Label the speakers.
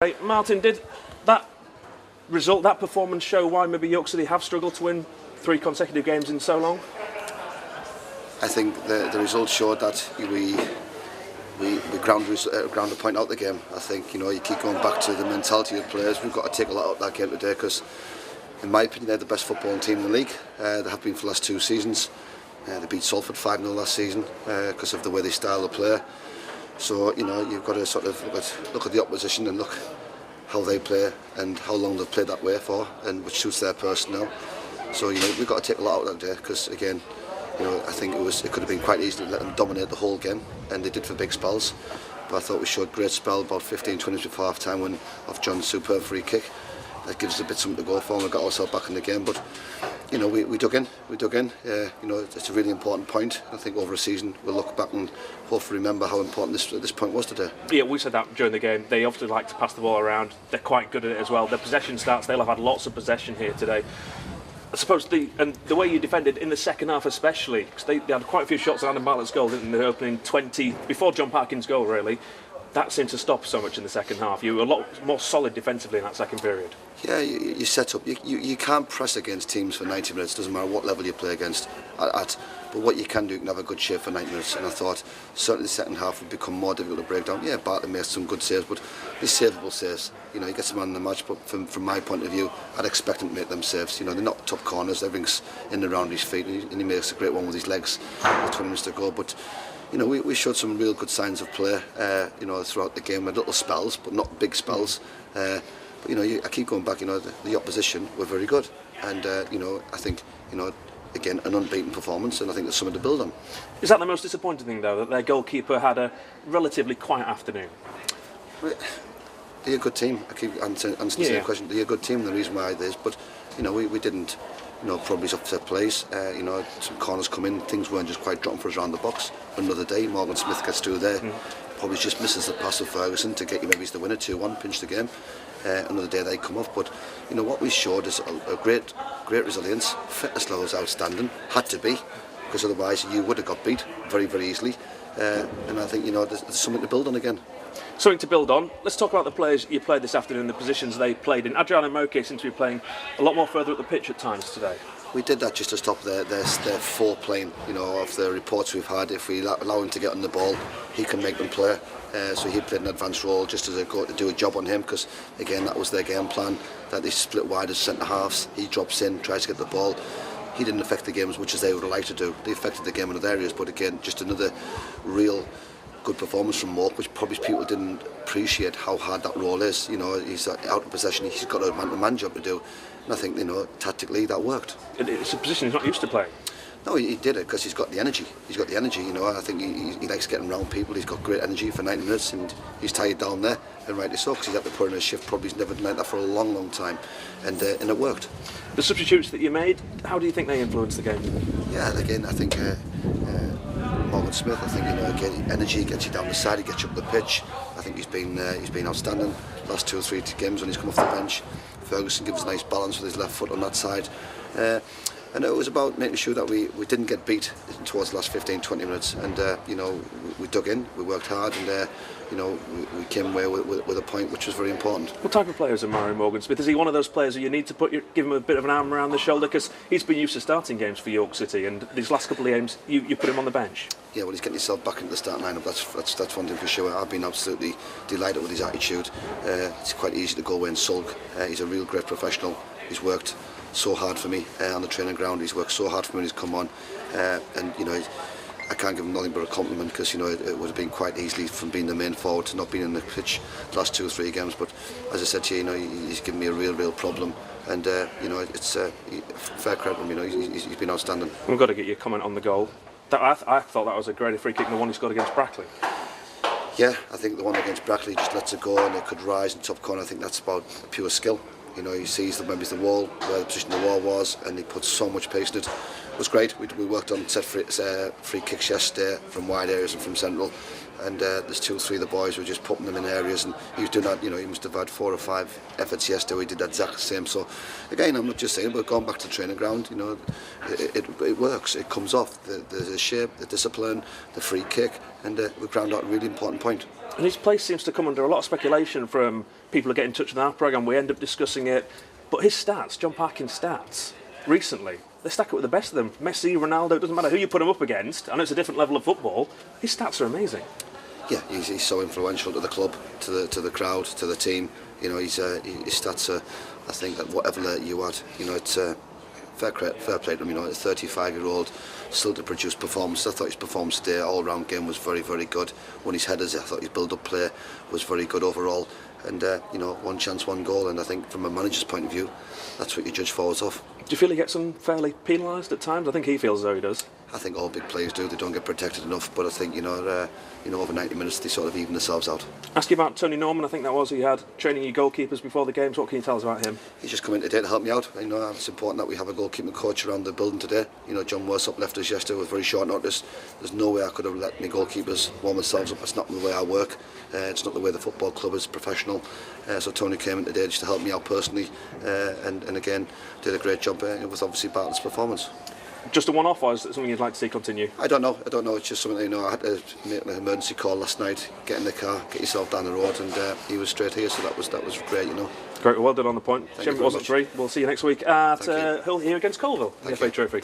Speaker 1: Right, Martin, did that result, that performance show why maybe York City have struggled to win 3 consecutive games in so long?
Speaker 2: I think the result showed that we ground a point out the game. I think you keep going back to the mentality of players. We've got to take a lot out of that game today because, in my opinion, they're the best footballing team in the league. They have been for the last 2 seasons. They beat Salford 5-0 last season because of the way they style the player. So you've got to sort of look at the opposition and look how they play and how long they've played that way for, and which suits their personnel. So we've got to take a lot out of that day because again, I think it could have been quite easy to let them dominate the whole game, and they did for big spells. But I thought we showed great spell about 15-20 minutes before half time when off John's superb free kick. That gives us a bit something to go for, and we got ourselves back in the game. But we dug in. It's a really important point. I think over a season we'll look back and hopefully remember how important this point was today. Yeah,
Speaker 1: we said that during the game. They often like to pass the ball around. They're quite good at it as well. Their possession stats, they'll have had lots of possession here today. I suppose the way you defended in the second half especially, because they had quite a few shots on Bartlett's goal in the opening 20, before John Parkin's goal really. That seemed to stop so much in the second half. You were a lot more solid defensively in that second period.
Speaker 2: Yeah, you set up. You can't press against teams for 90 minutes. Doesn't matter what level you play against. But what you can do, you can have a good shape for 90 minutes. And I thought certainly the second half would become more difficult to break down. Yeah, Bartlett made some good saves, but they're savable saves. He gets them on the match. But from my point of view, I'd expect him to make them saves. They're not top corners. Everything's in and around his feet, and he makes a great one with his legs. 20 minutes to go, but. We showed some real good signs of play, throughout the game. We had little spells, but not big spells. But I keep going back. The opposition were very good, and I think again an unbeaten performance, and I think there's something to build on.
Speaker 1: Is that the most disappointing thing, though, that their goalkeeper had a relatively quiet afternoon?
Speaker 2: They're a good team. I keep answering the same question. They're a good team. The reason why it is, but we didn't. Probably upset plays. Some corners come in, things weren't just quite dropping for us around the box. Another day, Morgan Smith gets through there. Probably just misses the pass of Ferguson to get you maybe the winner 2-1, pinch the game. Another day they come off, but what we showed is a great resilience. Fitness level was outstanding, had to be, because otherwise you would have got beat very, very easily. And I think there's something to build on again.
Speaker 1: Something to build on. Let's talk about the players you played this afternoon, the positions they played in. Adriano Moke seems to be playing a lot more further up the pitch at times today.
Speaker 2: We did that just to stop their foreplaying. Of the reports we've had, if we allow him to get on the ball, he can make them play. So he played an advanced role just as a go to do a job on him, because again that was their game plan, that they split wide as centre halves. He drops in, tries to get the ball. He didn't affect the game as much as they would have liked to do. They affected the game in other areas, but again, just another real good performance from Mork, which probably people didn't appreciate how hard that role is. He's out of possession, he's got a man-to-man job to do, and I think tactically that worked.
Speaker 1: It's a position he's not used to playing.
Speaker 2: No, he did it because he's got the energy. I think he likes getting around people. He's got great energy for 90 minutes, and he's tied down there, and rightly so, because he's had to put in a shift. Probably he's never done like that for a long, long time, and it worked.
Speaker 1: The substitutes that you made, how do you think they influenced the game?
Speaker 2: Yeah, again, I think Morgan Smith. I think again, energy gets you down the side, he gets you up the pitch. I think he's been outstanding. Last 2 or 3 games when he's come off the bench, Ferguson gives a nice balance with his left foot on that side. And it was about making sure that we didn't get beat towards the last 15-20 minutes, and we dug in, we worked hard, and we came away with a point which was very important.
Speaker 1: What type of player is Mario Morgan Smith? Is he one of those players that you need to give him a bit of an arm around the shoulder, because he's been used to starting games for York City, and these last couple of games you put him on the bench? Yeah, well, he's getting himself back into the starting lineup. That's one thing for sure. I've been absolutely delighted with his attitude. It's quite easy to go away and sulk. He's a real great professional. He's worked so hard for me on the training ground. He's worked so hard for me when he's come on, and I can't give him nothing but a compliment, because it would have been quite easily from being the main forward to not being in the pitch the last 2 or 3 games. But as I said to you, he's given me a real problem, and it's fair credit to him. He's been outstanding. We've got to get your comment on the goal. I thought that was a greater free kick than the one he scored against Brackley.
Speaker 2: Yeah, I think the one against Brackley just lets it go, and it could rise in top corner. I think that's about pure skill. He sees maybe the wall, where the position the wall was, and he puts so much pace in it. It was great. We worked on set free kicks yesterday from wide areas and from central, and there's 2 or 3 of the boys who were just putting them in areas, and he was doing that. He must have had 4 or 5 efforts yesterday. He did that exact same. So again, I'm not just saying, but going back to the training ground, it works. It comes off. The shape, the discipline, the free kick, and we ground out a really important point.
Speaker 1: And his place seems to come under a lot of speculation from people who get in touch with our programme. We end up discussing it, but his stats, John Parkin's stats, recently, they stack up with the best of them. Messi, Ronaldo, it doesn't matter who you put him up against. I know it's a different level of football. His stats are amazing. Yeah,
Speaker 2: he's so influential to the club, to the crowd, to the team. His stats are, I think, at whatever level you add, it's fair play to him. A 35-year-old still to produce performance. I thought his performance today, all-round game, was very, very good. Won his headers. I thought his build-up play was very good overall. And one chance, one goal. And I think from a manager's point of view, that's what you judge forwards off.
Speaker 1: Do you feel he gets unfairly penalised at times? I think he feels as though he does.
Speaker 2: I think all big players do. They don't get protected enough. But I think over 90 minutes they sort of even themselves out.
Speaker 1: Ask you about Tony Norman. I think that was he had training your goalkeepers before the games. What can you tell us about him?
Speaker 2: He's just come in today to help me out. It's important that we have a goalkeeping coach around the building today. John Worsop left us yesterday with very short notice. There's no way I could have let my goalkeepers warm themselves up. That's not the way I work. It's not the way the football club is professional. So Tony came in today just to help me out personally, and again did a great job with obviously Bartlett's performance. Just a one-off, or is it something you'd like to see continue? I don't know. It's just something I had to make an emergency call last night. Get in the car, get yourself down the road, and he was straight here, so that was great. Great, well done on the point. Shame it wasn't 3. We'll see you next week at Hull here against Colville, the FA Trophy.